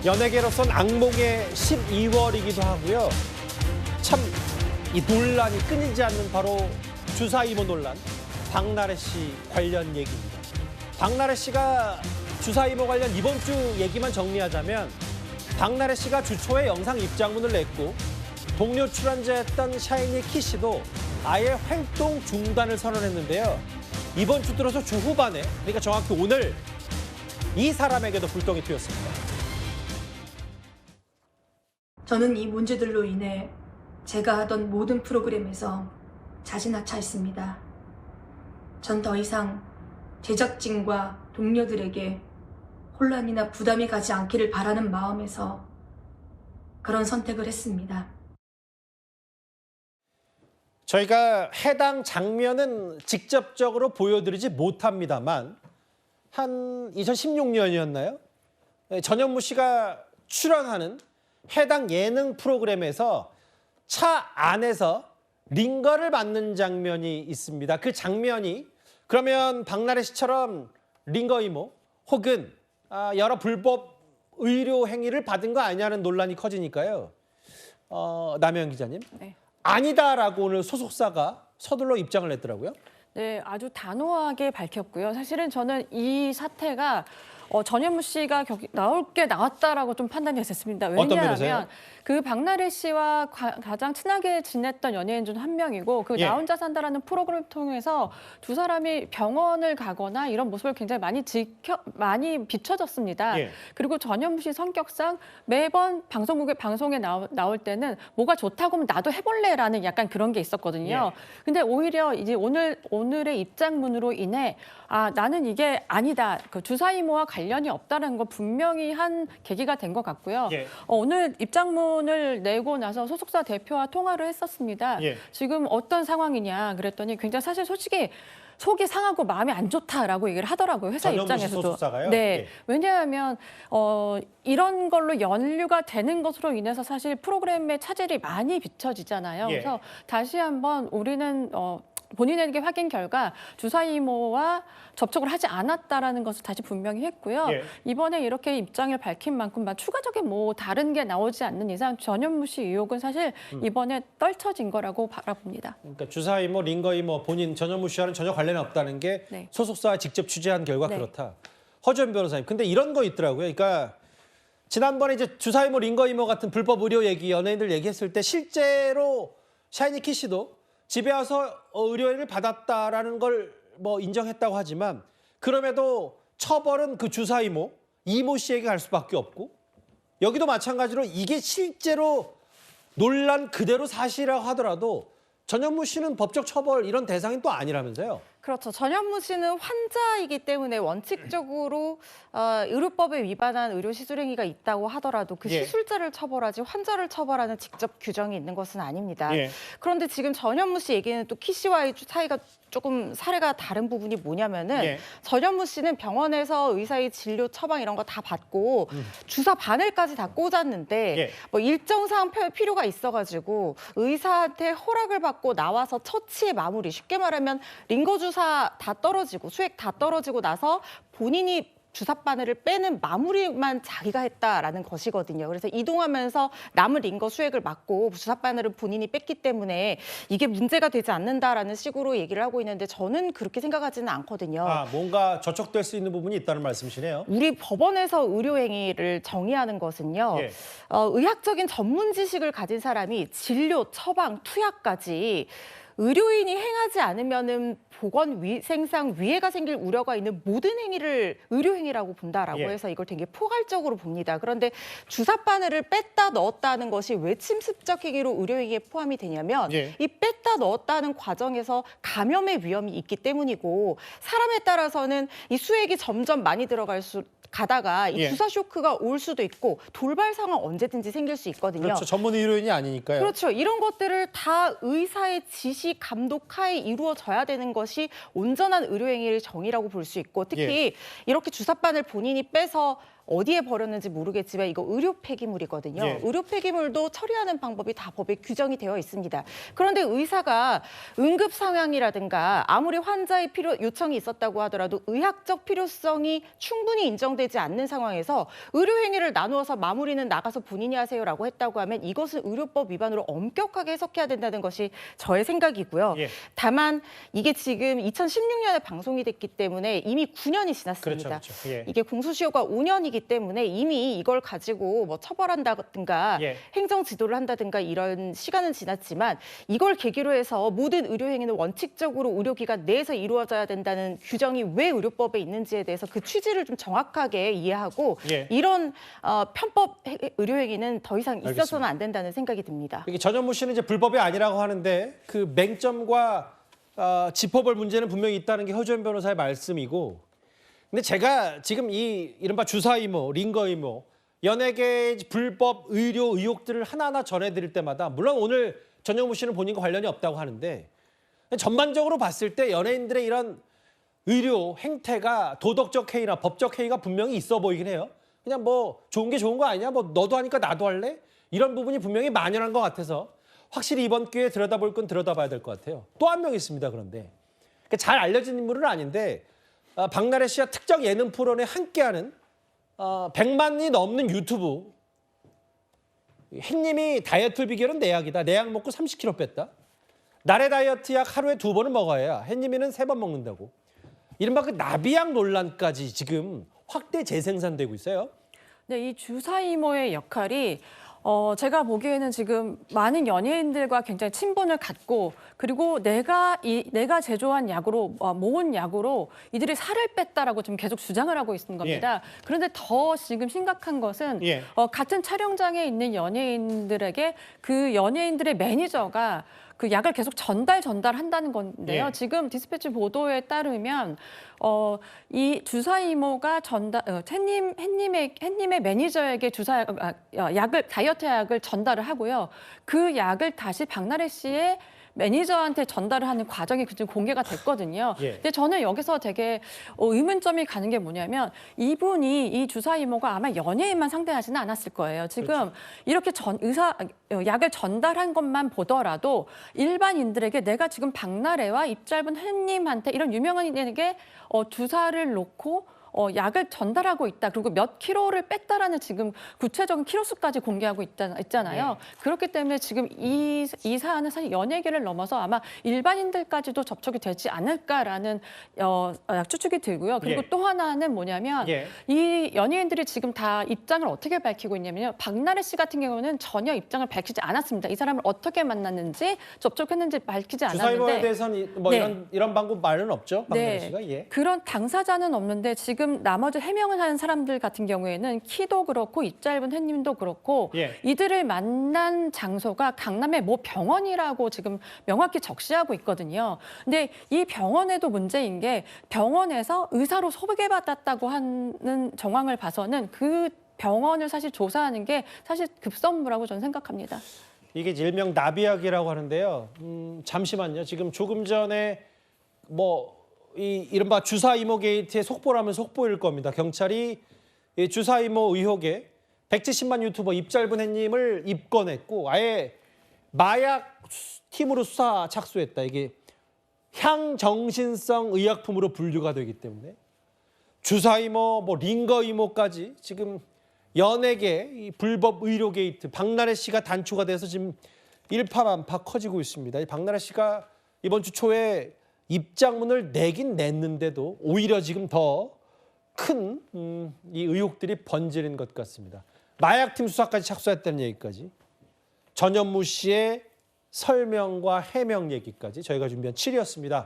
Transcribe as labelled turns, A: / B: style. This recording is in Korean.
A: 연예계로선 악몽의 12월이기도 하고요. 참 이 논란이 끊이지 않는 바로 주사 이모 논란, 박나래 씨 관련 얘기입니다. 박나래 씨가 주사 이모 관련 이번 주 얘기만 정리하자면 박나래 씨가 주 초에 영상 입장문을 냈고 동료 출연자였던 샤이니 키 씨도 아예 활동 중단을 선언했는데요. 이번 주 들어서 주 후반에, 그러니까 정확히 오늘 이 사람에게도 불똥이 튀었습니다.
B: 저는 이 문제들로 인해 제가 하던 모든 프로그램에서 자진하차했습니다. 전 더 이상 제작진과 동료들에게 혼란이나 부담이 가지 않기를 바라는 마음에서 그런 선택을 했습니다.
A: 저희가 해당 장면은 직접적으로 보여드리지 못합니다만 한 2016년이었나요? 전현무 씨가 출연하는 해당 예능 프로그램에서 차 안에서 링거를 맞는 장면이 있습니다. 그 장면이 그러면 박나래 씨처럼 링거 이모 혹은 여러 불법 의료 행위를 받은 거 아니냐는 논란이 커지니까요. 남혜연 기자님.
C: 네.
A: 아니다라고 오늘 소속사가 서둘러 입장을 냈더라고요.
C: 네, 아주 단호하게 밝혔고요. 사실은 저는 이 사태가 전현무 씨가 나올 게 나왔다라고 좀 판단이 됐습니다. 왜냐하면 그 박나래 씨와 가장 친하게 지냈던 연예인 중 한 명이고 그 나 혼자 산다라는 프로그램을 통해서 두 사람이 병원을 가거나 이런 모습을 굉장히 많이 비춰졌습니다. 그리고 전현무 씨 성격상 매번 방송에 나올 때는 뭐가 좋다고 하면 나도 해볼래라는 약간 그런 게 있었거든요. 근데 오히려 이제 오늘의 입장문으로 인해 나는 이게 아니다. 그 주사 이모와 관련이 없다는 거 분명히 한 계기가 된 것 같고요. 오늘 입장문을 내고 나서 소속사 대표와 통화를 했었습니다. 지금 어떤 상황이냐 그랬더니 굉장히 사실 솔직히 속이 상하고 마음이 안 좋다라고 얘기를 하더라고요. 회사 입장에서도.
A: 소속사가요?
C: 네. 왜냐하면 이런 걸로 연루가 되는 것으로 인해서 사실 프로그램의 차질이 많이 비춰지잖아요. 그래서 다시 한번 우리는 본인에게 확인 결과 주사 이모와 접촉을 하지 않았다라는 것을 다시 분명히 했고요. 이번에 이렇게 입장을 밝힌 만큼 추가적인 다른 게 나오지 않는 이상 전현무 씨 의혹은 사실 이번에 떨쳐진 거라고 바라봅니다.
A: 그러니까 주사 이모, 링거 이모 본인 전현무 씨와는 전혀 관련이 없다는 게 소속사가 직접 취재한 결과 그렇다. 허주연 변호사님. 근데 이런 거 있더라고요. 그러니까 지난번에 이제 주사 이모, 링거 이모 같은 불법 의료 얘기 연예인들 얘기했을 때 실제로 샤이니 키 씨도 집에 와서 의료행위를 받았다라는 걸 인정했다고 하지만 그럼에도 처벌은 그 주사 이모 씨에게 갈 수밖에 없고 여기도 마찬가지로 이게 실제로 논란 그대로 사실이라고 하더라도 전현무 씨는 법적 처벌 이런 대상이 또 아니라면서요?
D: 그렇죠. 전현무 씨는 환자이기 때문에 원칙적으로 의료법에 위반한 의료 시술 행위가 있다고 하더라도 그 시술자를 처벌하지 환자를 처벌하는 직접 규정이 있는 것은 아닙니다. 그런데 지금 전현무 씨 얘기는 또 키 씨와의 사이가 조금 사례가 다른 부분이 뭐냐면은 전현무 씨는 병원에서 의사의 진료 처방 이런 거 다 받고 주사 바늘까지 다 꽂았는데 일정 사항 필요가 있어가지고 의사한테 허락을 받고 나와서 처치의 마무리, 쉽게 말하면 링거 주사 다 떨어지고 수액 다 떨어지고 나서 본인이 주사 바늘을 빼는 마무리만 자기가 했다라는 것이거든요. 그래서 이동하면서 남은 링거 수액을 맞고 주사 바늘을 본인이 뺐기 때문에 이게 문제가 되지 않는다라는 식으로 얘기를 하고 있는데 저는 그렇게 생각하지는 않거든요.
A: 뭔가 저촉될 수 있는 부분이 있다는 말씀이시네요.
D: 우리 법원에서 의료행위를 정의하는 것은요. 의학적인 전문 지식을 가진 사람이 진료, 처방, 투약까지 의료인이 행하지 않으면은 보건위생상 위해가 생길 우려가 있는 모든 행위를 의료행위라고 본다라고 해서 이걸 되게 포괄적으로 봅니다. 그런데 주사 바늘을 뺐다 넣었다는 것이 왜 침습적 행위로 의료행위에 포함이 되냐면 이 뺐다 넣었다는 과정에서 감염의 위험이 있기 때문이고 사람에 따라서는 이 수액이 점점 많이 가다가 이 주사 쇼크가 올 수도 있고 돌발 상황 언제든지 생길 수 있거든요.
A: 그렇죠. 전문 의료인이 아니니까요.
D: 그렇죠. 이런 것들을 다 의사의 지시, 감독 하에 이루어져야 되는 것이 온전한 의료행위의 정의라고 볼 수 있고 특히 이렇게 주사 바늘 본인이 빼서 어디에 버렸는지 모르겠지만 이거 의료 폐기물이거든요.
A: 예.
D: 의료 폐기물도 처리하는 방법이 다 법에 규정이 되어 있습니다. 그런데 의사가 응급 상황이라든가 아무리 환자의 요청이 있었다고 하더라도 의학적 필요성이 충분히 인정되지 않는 상황에서 의료 행위를 나누어서 마무리는 나가서 본인이 하세요라고 했다고 하면 이것은 의료법 위반으로 엄격하게 해석해야 된다는 것이 저의 생각이고요.
A: 예.
D: 다만 이게 지금 2016년에 방송이 됐기 때문에 이미 9년이 지났습니다.
A: 그렇죠. 예.
D: 이게 공소시효가 5년이기 때문에 이미 이걸 가지고 뭐 처벌한다든가
A: 예.
D: 행정 지도를 한다든가 이런 시간은 지났지만 이걸 계기로 해서 모든 의료 행위는 원칙적으로 의료기관 내에서 이루어져야 된다는 규정이 왜 의료법에 있는지에 대해서 그 취지를 좀 정확하게 이해하고
A: 예.
D: 이런 편법 의료 행위는 더 이상 있어서는
A: 알겠습니다.
D: 안 된다는 생각이 듭니다.
A: 이게 전현무 씨는 이제 불법이 아니라고 하는데 그 맹점과 짚어볼 문제는 분명히 있다는 게 허주연 변호사의 말씀이고, 근데 제가 지금 이 이른바 주사 이모, 링거 이모, 연예계 불법 의료 의혹들을 하나하나 전해드릴 때마다 물론 오늘 전현무 씨는 본인과 관련이 없다고 하는데 전반적으로 봤을 때 연예인들의 이런 의료 행태가 도덕적 해이나 법적 해이가 분명히 있어 보이긴 해요. 그냥 뭐 좋은 게 좋은 거 아니냐, 뭐 너도 하니까 나도 할래? 이런 부분이 분명히 만연한 것 같아서 확실히 이번 기회에 들여다볼 건 들여다봐야 될 것 같아요. 또 한 명 있습니다. 그런데 잘 알려진 인물은 아닌데 박나래 씨와 특정 예능 프로그램에 함께하는 100만이 넘는 유튜브 햇님이 다이어트 비결은 내약이다. 내약 먹고 30kg 뺐다. 나래 다이어트 약 하루에 2번은 먹어야 햇님이는 3번 먹는다고. 이른바 그 나비약 논란까지 지금 확대 재생산되고 있어요.
C: 네, 이 주사 이모의 역할이 제가 보기에는 지금 많은 연예인들과 굉장히 친분을 갖고 그리고 내가 제조한 약으로 모은 약으로 이들이 살을 뺐다라고 지금 계속 주장을 하고 있는 겁니다. 예. 그런데 더 지금 심각한 것은 같은 촬영장에 있는 연예인들에게 그 연예인들의 매니저가 그 약을 계속 전달한다는 건데요.
A: 예.
C: 지금 디스패치 보도에 따르면 이 주사 이모가 햇님의 매니저에게 다이어트 약을 전달을 하고요. 그 약을 다시 박나래 씨의 매니저한테 전달을 하는 과정이 지금 공개가 됐거든요.
A: 예.
C: 근데 저는 여기서 되게 의문점이 가는 게 뭐냐면 이 주사 이모가 아마 연예인만 상대하지는 않았을 거예요. 지금 그렇죠. 이렇게 약을 전달한 것만 보더라도 일반인들에게 내가 지금 박나래와 입 짧은 햇님한테 이런 유명한에게 주사를 놓고 약을 전달하고 있다. 그리고 몇 킬로를 뺐다라는 지금 구체적인 킬로수까지 공개하고 있잖아요. 네. 그렇기 때문에 지금 이 사안은 사실 연예계를 넘어서 아마 일반인들까지도 접촉이 되지 않을까라는 추측이 들고요. 그리고 또 하나는 뭐냐면 이 연예인들이 지금 다 입장을 어떻게 밝히고 있냐면요. 박나래 씨 같은 경우는 전혀 입장을 밝히지 않았습니다. 이 사람을 어떻게 만났는지 접촉했는지 밝히지 않았는데.
A: 주사이모에 대해서는 뭐 이런 방법 말은 없죠. 박나래 씨가.
C: 그런 당사자는 없는데 지금 나머지 해명을 하는 사람들 같은 경우에는 키도 그렇고 입 짧은 햇님도 그렇고 이들을 만난 장소가 강남의 모 병원이라고 지금 명확히 적시하고 있거든요. 근데 이 병원에도 문제인 게 병원에서 의사로 소개받았다고 하는 정황을 봐서는 그 병원을 사실 조사하는 게 사실 급선무라고 저는 생각합니다.
A: 이게 일명 나비약이라고 하는데요. 잠시만요. 지금 조금 전에 이 이른바 주사 이모 게이트의 속보라면 속보일 겁니다. 경찰이 이 주사 이모 의혹에 170만 유튜버 입 짧은 햇님을 입건했고 아예 마약 팀으로 수사 착수했다. 이게 향정신성 의약품으로 분류가 되기 때문에 주사 이모, 링거 이모까지 지금 연예계 이 불법 의료 게이트 박나래 씨가 단초가 돼서 지금 일파만파 커지고 있습니다. 이 박나래 씨가 이번 주 초에 입장문을 내긴 냈는데도 오히려 지금 더 큰 이 의혹들이 번지는 것 같습니다. 마약팀 수사까지 착수했다는 얘기까지, 전현무 씨의 설명과 해명 얘기까지 저희가 준비한 7위였습니다.